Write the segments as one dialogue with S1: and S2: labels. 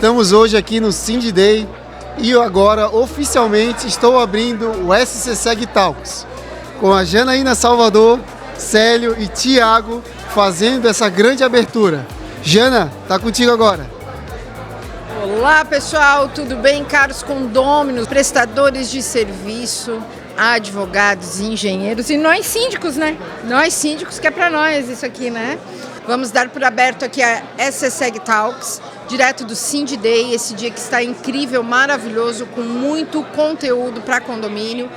S1: Estamos hoje aqui no Cindy Day e eu agora oficialmente estou abrindo o SCSEG Talks com a Janaína Salvador, Célio e Tiago fazendo essa grande abertura. Jana, tá contigo agora.
S2: Olá pessoal, tudo bem? Caros condôminos, prestadores de serviço, advogados, engenheiros e nós síndicos, né? Nós síndicos, que é para nós isso aqui, né? Vamos dar por aberto aqui a SCSEG Talks, direto do Cindy Day, esse dia que está incrível, maravilhoso, com muito conteúdo para condomínio.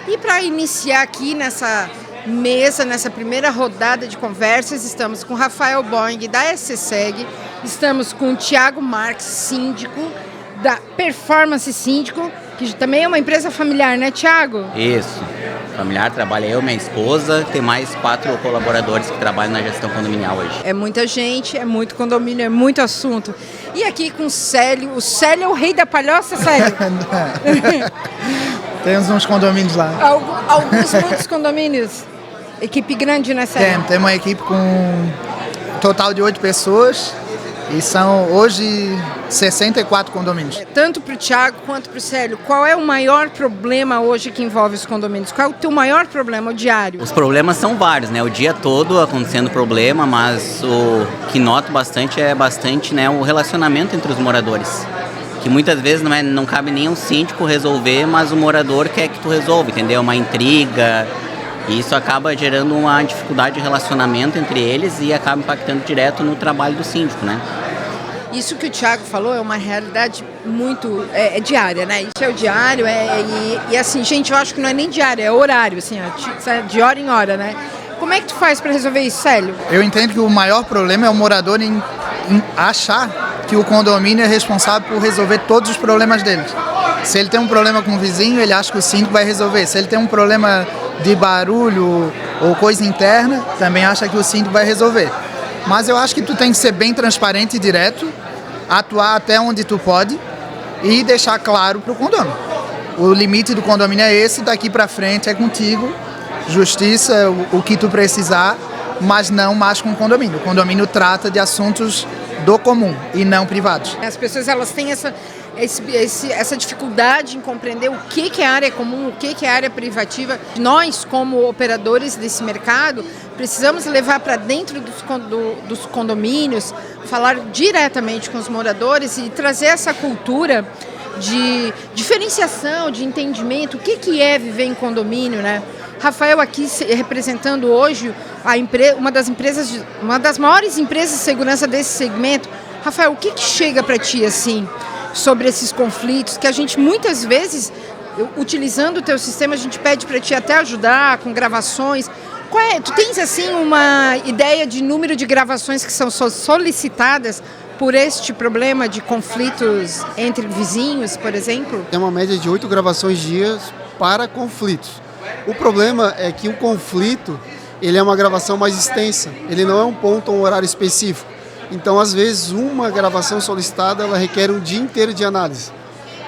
S2: E para iniciar aqui nessa mesa, nessa primeira rodada de conversas, estamos com Rafael Boing, da SCSEG, estamos com o Tiago Marques, síndico, da Performance Síndico, que também é uma empresa familiar, né, Tiago?
S3: Isso, familiar, trabalha eu, minha esposa, tem mais 4 colaboradores que trabalham na gestão condominial hoje.
S2: É muita gente, é muito condomínio, é muito assunto. E aqui com o Célio é o rei da palhoça, Célio?
S4: Temos uns condomínios lá.
S2: Muitos condomínios. Equipe grande, né, Célio?
S4: Tem uma equipe com um total de 8 pessoas e são hoje 64 condomínios.
S2: Tanto para o Tiago quanto para o Célio, qual é o maior problema hoje que envolve os condomínios? Qual é o teu maior problema, o diário?
S3: Os problemas são vários, né? O dia todo acontecendo problema, mas o que noto bastante é né, o relacionamento entre os moradores. Que muitas vezes não cabe nem o síndico resolver, mas o morador quer que tu resolva, entendeu? Uma intriga. E isso acaba gerando uma dificuldade de relacionamento entre eles e acaba impactando direto no trabalho do síndico, né?
S2: Isso que o Tiago falou é uma realidade muito diária, né? Isso é o diário, e assim, gente, eu acho que não é nem diário, é horário, assim, de hora em hora, né? Como é que tu faz para resolver isso, Célio?
S4: Eu entendo que o maior problema é o morador em achar que o condomínio é responsável por resolver todos os problemas dele. Se ele tem um problema com o vizinho, ele acha que o síndico vai resolver. Se ele tem um problema de barulho ou coisa interna, também acha que o síndico vai resolver. Mas eu acho que tu tem que ser bem transparente e direto, atuar até onde tu pode e deixar claro para o condomínio. O limite do condomínio é esse, daqui para frente é contigo, justiça, o que tu precisar, mas não mais com o condomínio. O condomínio trata de assuntos do comum e não privados.
S2: As pessoas elas têm essa dificuldade em compreender o que é área comum, o que é área privativa. Nós, como operadores desse mercado, precisamos levar para dentro dos condomínios, falar diretamente com os moradores e trazer essa cultura de diferenciação, de entendimento, o que é viver em condomínio, né? Rafael aqui representando hoje uma das maiores empresas de segurança desse segmento. Rafael, o que chega para ti assim sobre esses conflitos que a gente muitas vezes, utilizando o teu sistema, a gente pede para ti até ajudar com gravações. Tu tens assim uma ideia de número de gravações que são solicitadas por este problema de conflitos entre vizinhos, por exemplo?
S1: Tem uma média de 8 gravações dias para conflitos. O problema é que o conflito, ele é uma gravação mais extensa, ele não é um ponto ou um horário específico. Então, às vezes, uma gravação solicitada, ela requer um dia inteiro de análise.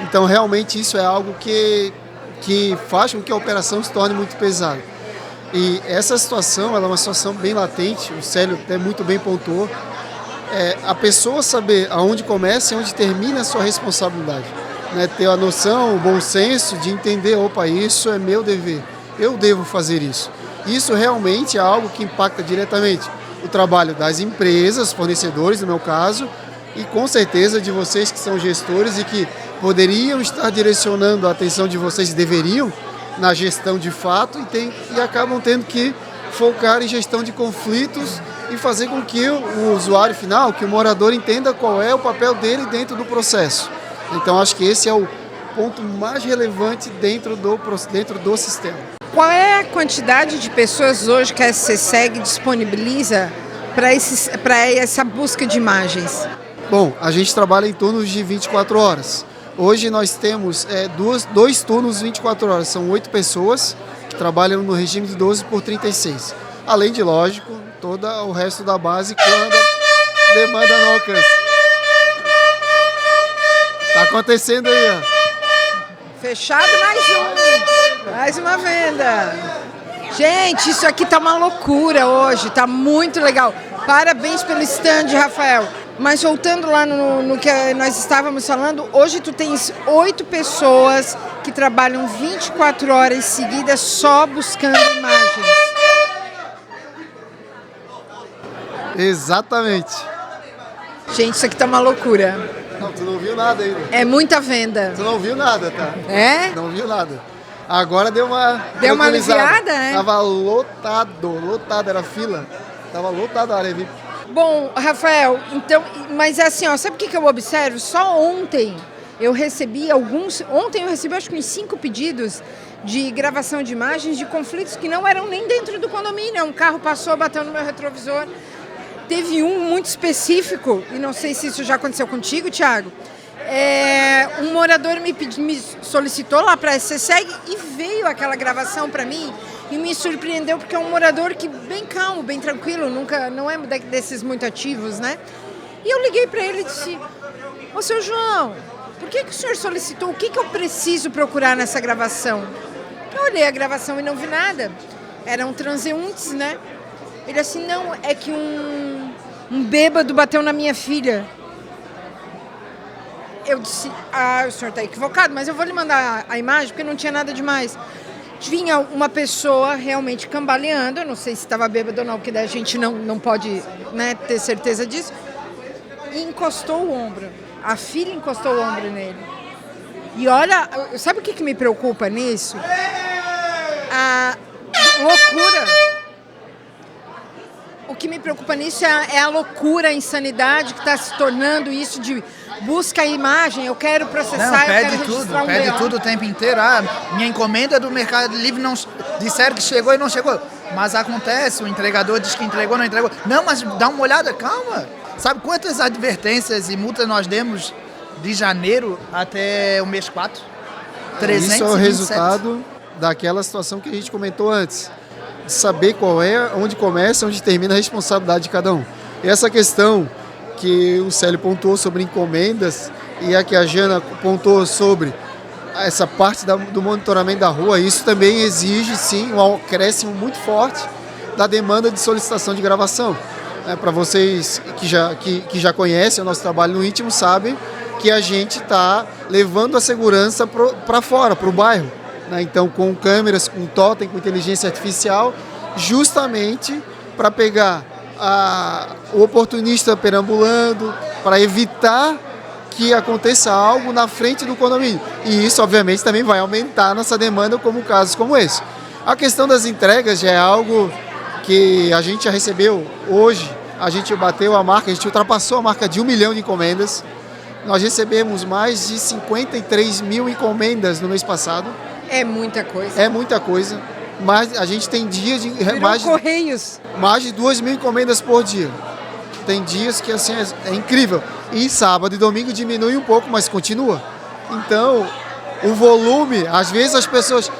S1: Então, realmente, isso é algo que faz com que a operação se torne muito pesada. E essa situação, ela é uma situação bem latente, o Célio até muito bem pontuou, a pessoa saber aonde começa e onde termina a sua responsabilidade. Né? Ter a noção, o bom senso de entender, opa, isso é meu dever, eu devo fazer isso. Isso realmente é algo que impacta diretamente o trabalho das empresas, fornecedores no meu caso, e com certeza de vocês que são gestores e que poderiam estar direcionando a atenção de vocês, deveriam, na gestão de fato, e acabam tendo que focar em gestão de conflitos e fazer com que o usuário final, que o morador entenda qual é o papel dele dentro do processo. Então acho que esse é o ponto mais relevante dentro do sistema.
S2: Qual é a quantidade de pessoas hoje que a SCSEG disponibiliza para essa busca de imagens?
S1: Bom, a gente trabalha em turnos de 24 horas. Hoje nós temos 2 turnos 24 horas, são 8 pessoas que trabalham no regime de 12/36. Além de, lógico, todo o resto da base quando a demanda não alcança. Tá acontecendo aí, ó.
S2: Fechado mais uma venda. Gente, isso aqui tá uma loucura hoje, tá muito legal. Parabéns pelo stand, Rafael. Mas voltando lá no que nós estávamos falando, hoje tu tens 8 pessoas que trabalham 24 horas seguidas só buscando imagens.
S1: Exatamente.
S2: Gente, isso aqui tá uma loucura.
S1: Não, tu não viu nada ainda.
S2: É muita venda.
S1: Tu não viu nada, tá?
S2: É?
S1: Não viu nada. Agora deu uma
S2: aliviada, né?
S1: Tava lotado, era fila. Tava lotada a área VIP.
S2: Bom, Rafael, então, mas assim, ó, sabe o que eu observo? Só ontem eu recebi acho que uns 5 pedidos de gravação de imagens de conflitos que não eram nem dentro do condomínio. Um carro passou, bateu no meu retrovisor. Teve um muito específico, e não sei se isso já aconteceu contigo, Thiago. Um morador me solicitou lá para a SCSEG e veio aquela gravação para mim e me surpreendeu porque é um morador que bem calmo, bem tranquilo, não é desses muito ativos, né? E eu liguei para ele e disse: ô, seu João, por que o senhor solicitou? O que eu preciso procurar nessa gravação? Eu olhei a gravação e não vi nada. Eram transeuntes, né? Ele assim: não, é que um bêbado bateu na minha filha. Eu disse: o senhor está equivocado, mas eu vou lhe mandar a imagem porque não tinha nada demais. Vinha uma pessoa realmente cambaleando, eu não sei se estava bêbado ou não, porque daí a gente não pode, né, ter certeza disso, e encostou o ombro. A filha encostou o ombro nele. E olha, sabe o que me preocupa nisso? A loucura. O que me preocupa nisso é a loucura, a insanidade que está se tornando isso de busca a imagem, eu quero processar, eu quero registrar
S4: pede tudo o tempo inteiro. Minha encomenda do Mercado Livre não disseram que chegou e não chegou. Mas acontece, o entregador diz que entregou, não entregou. Não, mas dá uma olhada, calma. Sabe quantas advertências e multas nós demos de janeiro até o mês 4? 327.
S1: Isso é o resultado daquela situação que a gente comentou antes. Saber qual é, onde começa, onde termina a responsabilidade de cada um. E essa questão que o Célio pontuou sobre encomendas e a que a Jana pontuou sobre essa parte do monitoramento da rua, isso também exige, sim, um acréscimo muito forte da demanda de solicitação de gravação. Para vocês que já conhecem o nosso trabalho no íntimo, sabem que a gente está levando a segurança para fora, para o bairro. Então, com câmeras, com totem, com inteligência artificial, justamente para pegar o oportunista perambulando, para evitar que aconteça algo na frente do condomínio. E isso, obviamente, também vai aumentar a nossa demanda como casos como esse. A questão das entregas já é algo que a gente já recebeu hoje. A gente bateu a marca, a gente ultrapassou a marca de 1 milhão de encomendas. Nós recebemos mais de 53 mil encomendas no mês passado.
S2: É muita coisa.
S1: É muita coisa. Mas a gente tem dias de
S2: Correios.
S1: Mais de 2 mil encomendas por dia. Tem dias que assim é incrível. E sábado e domingo diminui um pouco, mas continua. Então, o volume, às vezes as pessoas...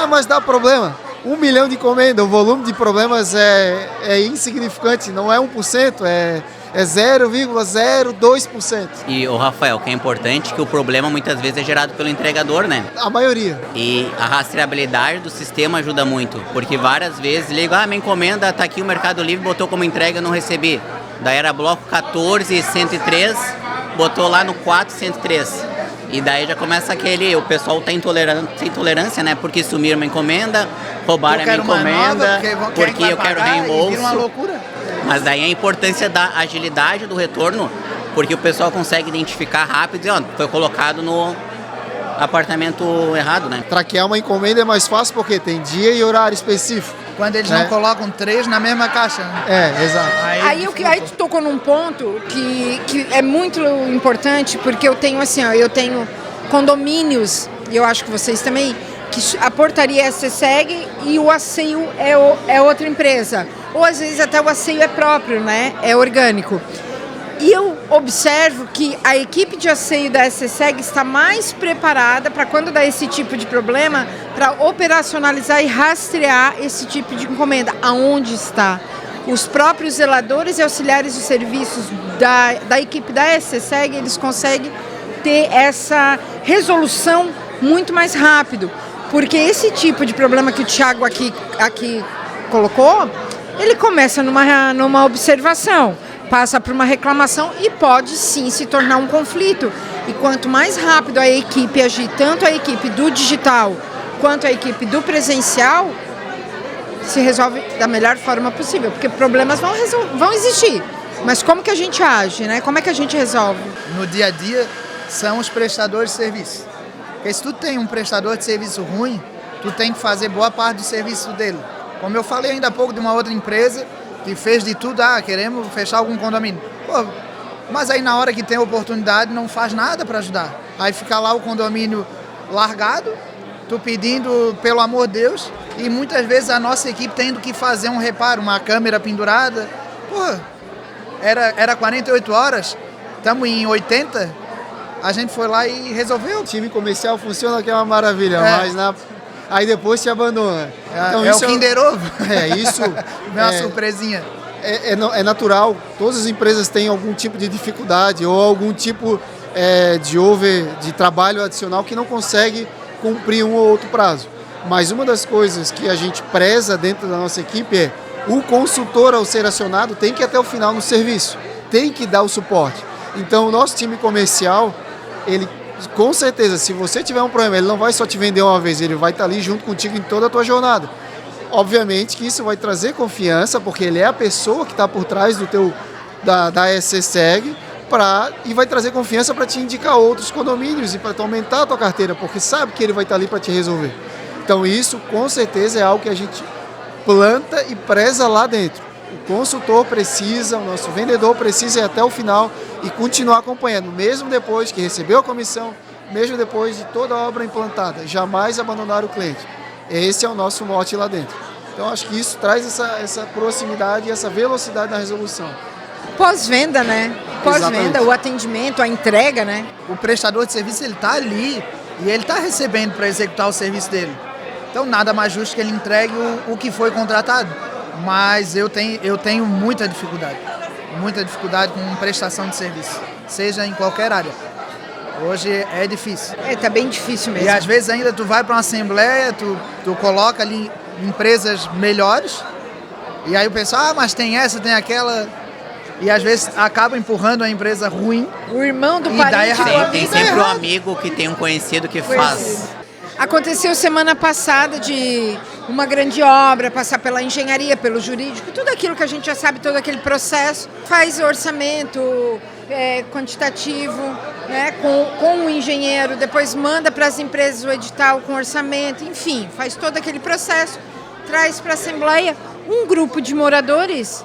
S1: mas dá problema. 1 milhão de encomendas, o volume de problemas é insignificante, não é 1%, é 0,02%.
S3: E o Rafael, que é importante, que o problema muitas vezes é gerado pelo entregador, né?
S1: A maioria.
S3: E a rastreabilidade do sistema ajuda muito, porque várias vezes ligo, minha encomenda tá aqui, o Mercado Livre botou como entrega, não recebi. Daí era bloco 14.103, botou lá no 4.103. E daí já começa o pessoal tá sem tolerância, né? Porque sumiram uma encomenda, roubaram a minha encomenda, porque eu quero reembolso.
S4: Uma loucura.
S3: Mas daí a importância da agilidade do retorno, porque o pessoal consegue identificar rápido e foi colocado no apartamento errado, né?
S1: Traquear uma encomenda é mais fácil porque tem dia e horário específico.
S4: Quando eles não colocam 3 na mesma caixa, né?
S1: Exato.
S2: Aí tu tocou num ponto que é muito importante, porque eu tenho condomínios, e eu acho que vocês também, que a portaria é SCSEG e o asseio é outra empresa. Ou às vezes até o asseio é próprio, né? É orgânico. E eu observo que a equipe de asseio da SCSEG está mais preparada para quando dá esse tipo de problema, para operacionalizar e rastrear esse tipo de encomenda. Aonde está? Os próprios zeladores e auxiliares de serviços da equipe da SCSEG, eles conseguem ter essa resolução muito mais rápido. Porque esse tipo de problema que o Thiago aqui colocou, ele começa numa observação. passa por uma reclamação e pode sim se tornar um conflito. E quanto mais rápido a equipe agir, tanto a equipe do digital quanto a equipe do presencial, se resolve da melhor forma possível, porque problemas vão existir. Mas como que a gente age, né? Como é que a gente resolve?
S4: No dia a dia, são os prestadores de serviço. Porque se tu tem um prestador de serviço ruim, tu tem que fazer boa parte do serviço dele. Como eu falei ainda há pouco de uma outra empresa que fez de tudo, queremos fechar algum condomínio. Pô, mas aí na hora que tem oportunidade não faz nada para ajudar. Aí fica lá o condomínio largado, tu pedindo pelo amor de Deus, e muitas vezes a nossa equipe tendo que fazer um reparo, uma câmera pendurada. Pô, era 48 horas, estamos em 80, a gente foi lá e resolveu.
S1: O time comercial funciona que é uma maravilha, mas aí depois se abandona.
S4: Então, é o Kinder Ovo.
S1: Isso
S4: é uma surpresinha.
S1: É natural, todas as empresas têm algum tipo de dificuldade ou algum tipo de trabalho adicional que não consegue cumprir um ou outro prazo. Mas uma das coisas que a gente preza dentro da nossa equipe é o consultor, ao ser acionado, tem que ir até o final no serviço, tem que dar o suporte. Então o nosso time comercial, ele com certeza, se você tiver um problema, ele não vai só te vender uma vez, ele vai estar ali junto contigo em toda a tua jornada. Obviamente que isso vai trazer confiança, porque ele é a pessoa que está por trás da ESC-SEG, e vai trazer confiança para te indicar outros condomínios e para aumentar a tua carteira, porque sabe que ele vai estar ali para te resolver. Então isso com certeza é algo que a gente planta e preza lá dentro. O consultor precisa, o nosso vendedor precisa ir até o final e continuar acompanhando, mesmo depois que recebeu a comissão, mesmo depois de toda a obra implantada, jamais abandonar o cliente. Esse é o nosso mote lá dentro. Então acho que isso traz essa proximidade e essa velocidade na resolução.
S2: Pós-venda, né? Pós-venda, o atendimento, a entrega, né?
S4: O prestador de serviço, ele está ali e ele está recebendo para executar o serviço dele. Então nada mais justo que ele entregue o que foi contratado. Mas eu tenho muita dificuldade com prestação de serviço, seja em qualquer área. Hoje é difícil.
S2: Tá bem difícil mesmo.
S4: E às vezes ainda tu vai para uma assembleia, tu coloca ali empresas melhores, e aí o pessoal, mas tem essa, tem aquela, e às vezes acaba empurrando a empresa ruim.
S2: O irmão do parente.
S3: Tem sempre um amigo que tem um conhecido que faz.
S2: Aconteceu semana passada de uma grande obra, passar pela engenharia, pelo jurídico, tudo aquilo que a gente já sabe, todo aquele processo, faz orçamento quantitativo, né, com o engenheiro, depois manda para as empresas o edital com orçamento, enfim, faz todo aquele processo, traz para a Assembleia um grupo de moradores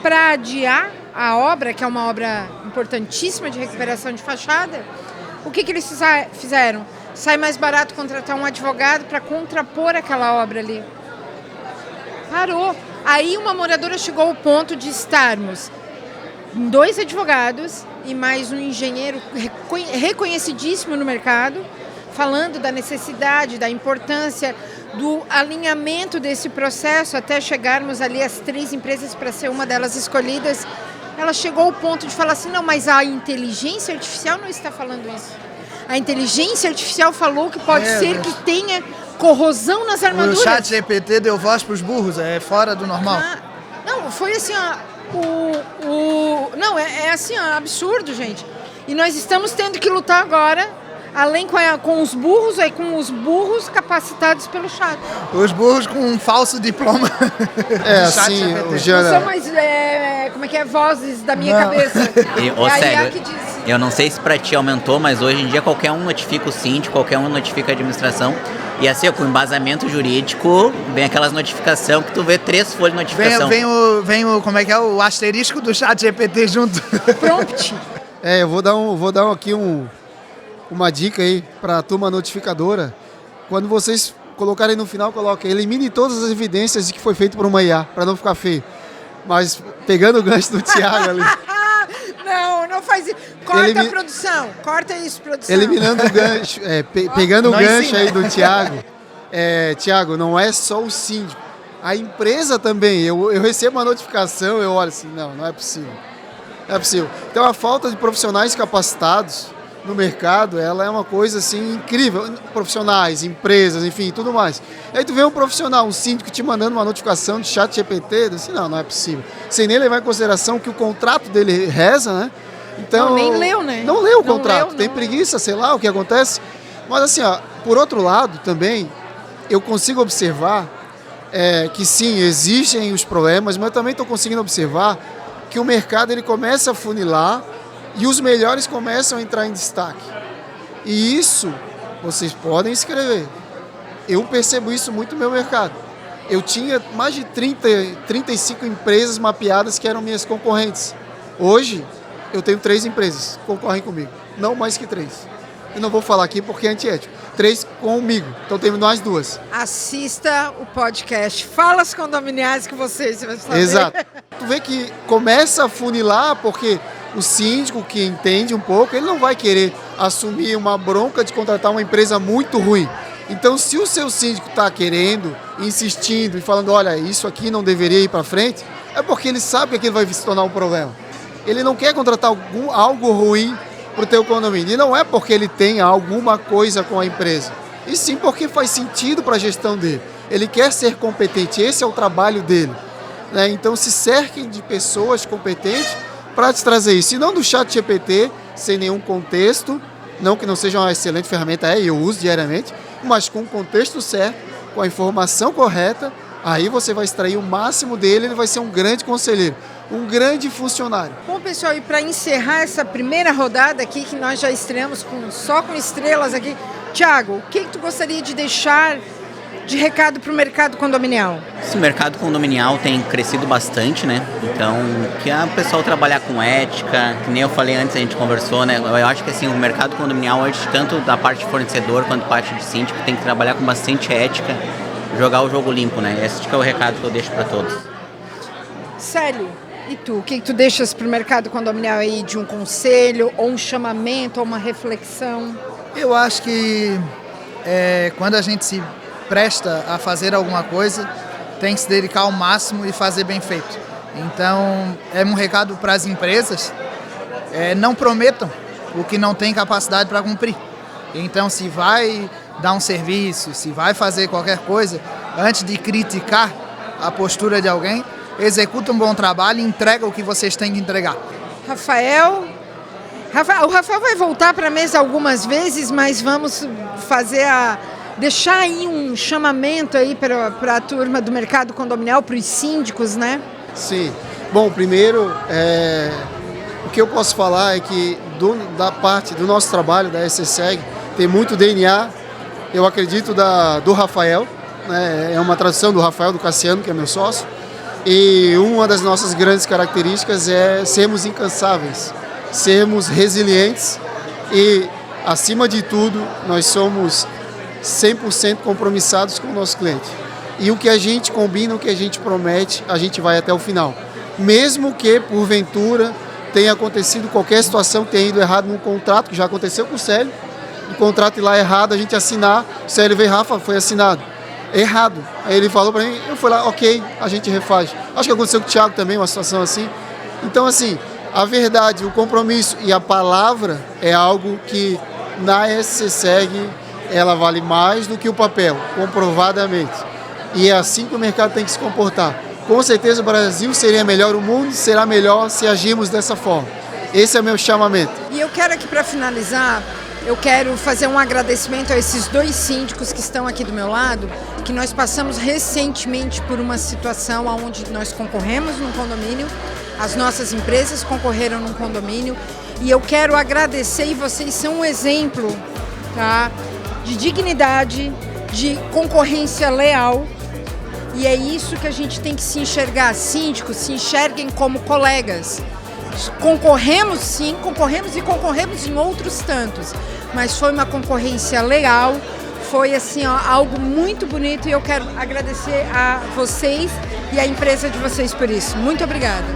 S2: para adiar a obra, que é uma obra importantíssima de recuperação de fachada. O que eles fizeram? Sai mais barato contratar um advogado para contrapor aquela obra ali. Parou. Aí uma moradora chegou ao ponto de estarmos 2 advogados e mais um engenheiro reconhecidíssimo no mercado, falando da necessidade, da importância, do alinhamento desse processo até chegarmos ali às 3 empresas para ser uma delas escolhidas. Ela chegou ao ponto de falar assim, não, mas a inteligência artificial não está falando isso. A inteligência artificial falou que pode ser que tenha corrosão nas armaduras.
S4: O chat GPT deu voz para os burros, é fora do normal.
S2: Não, foi assim, não, é assim, absurdo, gente. E nós estamos tendo que lutar agora, além com os burros capacitados pelo chat.
S4: Os burros com um falso diploma.
S1: Assim, o Jana...
S2: Não são mais, como é que é, vozes da minha cabeça.
S3: Sério, eu não sei se pra ti aumentou, mas hoje em dia qualquer um notifica o síndico, qualquer um notifica a administração. E assim, com embasamento jurídico, vem aquelas notificações que tu vê 3 folhas de notificação.
S4: Vem o como é que é, o asterisco do chat GPT junto.
S2: Prompt.
S1: Eu vou dar aqui uma dica aí para a turma notificadora. Quando vocês colocarem no final, coloquem, elimine todas as evidências de que foi feito por uma IA, para não ficar feio. Mas pegando o gancho do Thiago ali...
S2: Não faz isso. Corta a produção. Corta isso, produção.
S1: Eliminando o gancho, pegando o gancho aí do Thiago. Thiago, não é só o síndico. A empresa também. Eu recebo uma notificação, eu olho assim, não é possível. Não é possível. Então a falta de profissionais capacitados no mercado, ela é uma coisa assim incrível. Profissionais, empresas, enfim, tudo mais. E aí tu vê um profissional, um síndico te mandando uma notificação de ChatGPT, assim, não é possível. Sem nem levar em consideração que o contrato dele reza, né? Então,
S2: não, nem leu, né?
S1: Não leu o
S2: Não
S1: contrato,
S2: leu,
S1: tem
S2: não.
S1: preguiça, sei lá o que acontece. Mas assim, ó, por outro lado também, eu consigo observar que sim, existem os problemas, mas eu também estou conseguindo observar que o mercado ele começa a funilar e os melhores começam a entrar em destaque. E isso, vocês podem escrever. Eu percebo isso muito no meu mercado. Eu tinha mais de 35 empresas mapeadas que eram minhas concorrentes. Hoje, eu tenho 3 empresas que concorrem comigo, não mais que 3. E não vou falar aqui porque é antiético. 3 comigo, então temos nós 2.
S2: Assista o podcast Falas Condominiais que você vai saber.
S1: Exato. Tu vê que começa a funilar porque o síndico que entende um pouco, ele não vai querer assumir uma bronca de contratar uma empresa muito ruim. Então, se o seu síndico está querendo, insistindo e falando, olha, isso aqui não deveria ir para frente, é porque ele sabe que aquilo vai se tornar um problema. Ele não quer contratar algo ruim para o teu condomínio. E não é porque ele tem alguma coisa com a empresa, e sim porque faz sentido para a gestão dele. Ele quer ser competente, esse é o trabalho dele. Né? Então se cerquem de pessoas competentes para te trazer isso. E não do ChatGPT, sem nenhum contexto, não que não seja uma excelente ferramenta, eu uso diariamente, mas com o contexto certo, com a informação correta, aí você vai extrair o máximo dele, ele vai ser um grande conselheiro, um grande funcionário.
S2: Bom, pessoal, e para encerrar essa primeira rodada aqui, que nós já estreamos só com estrelas aqui, Thiago, o que tu gostaria de deixar de recado para o mercado condominial?
S3: Esse mercado condominial tem crescido bastante, né? Então, que o pessoal trabalhar com ética, que nem eu falei antes, a gente conversou, né? Eu acho que assim, o mercado condominial, tanto da parte de fornecedor quanto da parte de síndico, tem que trabalhar com bastante ética, jogar o jogo limpo, né? Esse que é o recado que eu deixo para todos.
S2: Célio, e tu? O que tu deixas para o mercado condominial aí de um conselho, ou um chamamento, ou uma reflexão?
S4: Eu acho que quando a gente se presta a fazer alguma coisa, tem que se dedicar ao máximo e fazer bem feito. Então, é um recado para as empresas, não prometam o que não tem capacidade para cumprir. Então, se vai dar um serviço, se vai fazer qualquer coisa, antes de criticar a postura de alguém, executa um bom trabalho e entrega o que vocês têm que entregar.
S2: Rafael, o Rafael vai voltar para a mesa algumas vezes, mas vamos deixar aí um chamamento aí para a turma do mercado condominial, para os síndicos, né?
S1: Sim. Bom, primeiro, o que eu posso falar é que da parte do nosso trabalho, da SCSEG, tem muito DNA, eu acredito, do Rafael, né? É uma tradução do Rafael, do Cassiano, que é meu sócio, e uma das nossas grandes características é sermos incansáveis, sermos resilientes e, acima de tudo, nós somos 100% compromissados com o nosso cliente. E o que a gente combina, o que a gente promete, a gente vai até o final. Mesmo que, porventura, tenha acontecido qualquer situação, tenha ido errado num contrato, que já aconteceu com o Célio, o contrato ir lá errado, a gente assinar, o Célio veio, Rafa, foi assinado. Errado. Aí ele falou para mim, eu fui lá, ok, a gente refaz. Acho que aconteceu com o Thiago também, uma situação assim. Então, assim, a verdade, o compromisso e a palavra é algo que na SCSEG ela vale mais do que o papel, comprovadamente. E é assim que o mercado tem que se comportar. Com certeza o Brasil seria melhor, o mundo será melhor se agirmos dessa forma. Esse é o meu chamamento.
S2: E eu quero aqui, para finalizar, eu quero fazer um agradecimento a esses 2 síndicos que estão aqui do meu lado, que nós passamos recentemente por uma situação onde nós concorremos num condomínio, as nossas empresas concorreram num condomínio, e eu quero agradecer, e vocês são um exemplo, tá? De dignidade, de concorrência leal, e é isso que a gente tem que se enxergar. Síndicos, se enxerguem como colegas. Concorremos sim, concorremos em outros tantos, mas foi uma concorrência leal, foi assim, algo muito bonito, e eu quero agradecer a vocês e a empresa de vocês por isso. Muito obrigada.